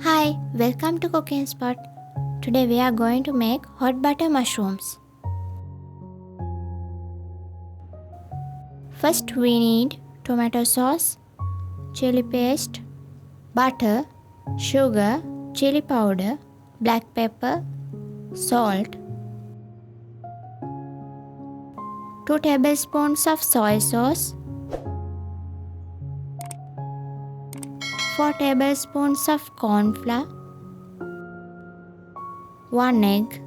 Hi, welcome to Cooking Spot. Today we are going to make hot butter mushrooms. First we need tomato sauce, chili paste, butter, sugar, chili powder, black pepper, salt, 2 tablespoons of soy sauce, 4 tablespoons of corn flour, 1 egg,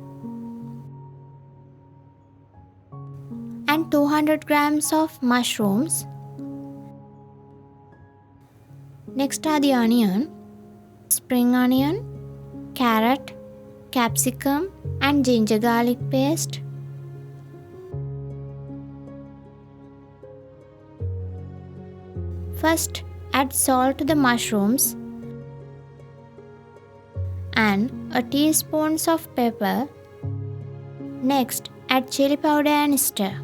and 200 grams of mushrooms. Next are the onion, spring onion, carrot, capsicum, and ginger garlic paste. First, add salt to the mushrooms and a teaspoon of pepper. Next, add chili powder and stir.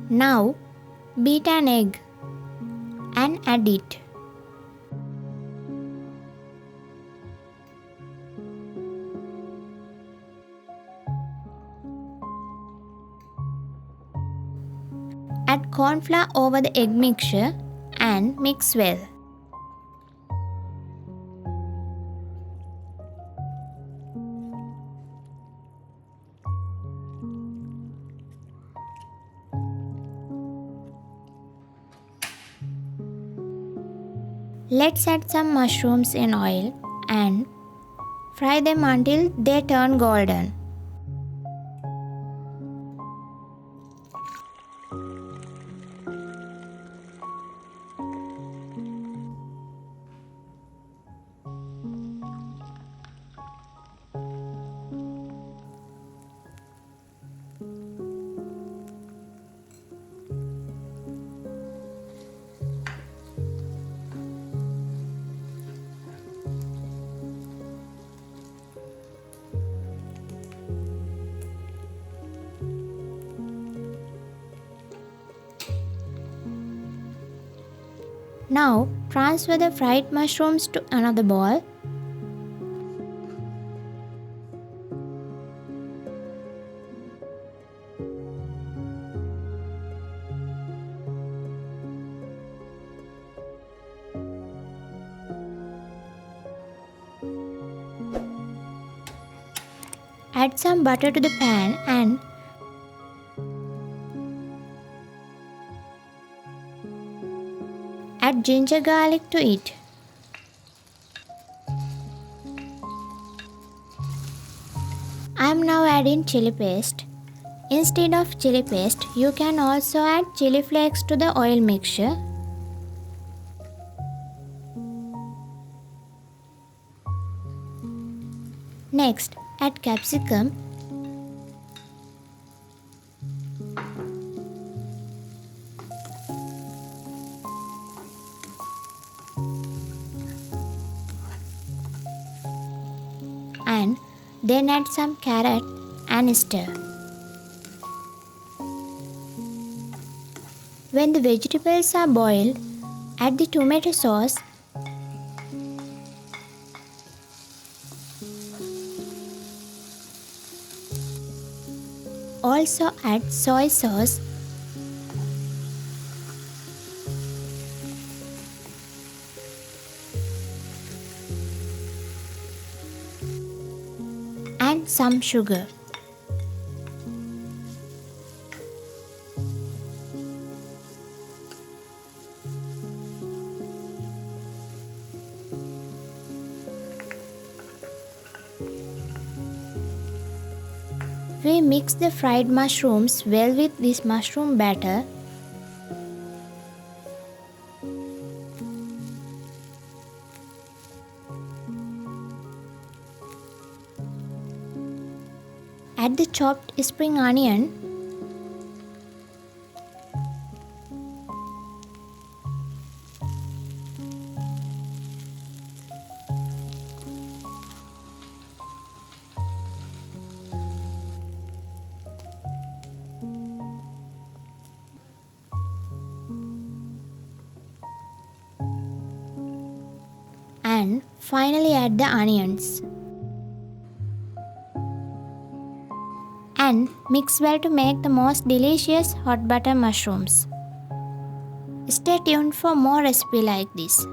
Now, beat an egg and add it. Add corn flour over the egg mixture and mix well. Let's add some mushrooms in oil and fry them until they turn golden. Now, transfer the fried mushrooms to another bowl. Add some butter to the pan and add ginger garlic to it. I am now adding chili paste. Instead of chili paste, you can also add chili flakes to the oil mixture. Next, add capsicum. And then add some carrot and stir. When the vegetables are boiled, add the tomato sauce. Also add soy sauce and some sugar. We mix the fried mushrooms well with this mushroom batter. Add the chopped spring onion And finally add the onions. And mix well to make the most delicious hot butter mushrooms. Stay tuned for more recipes like this.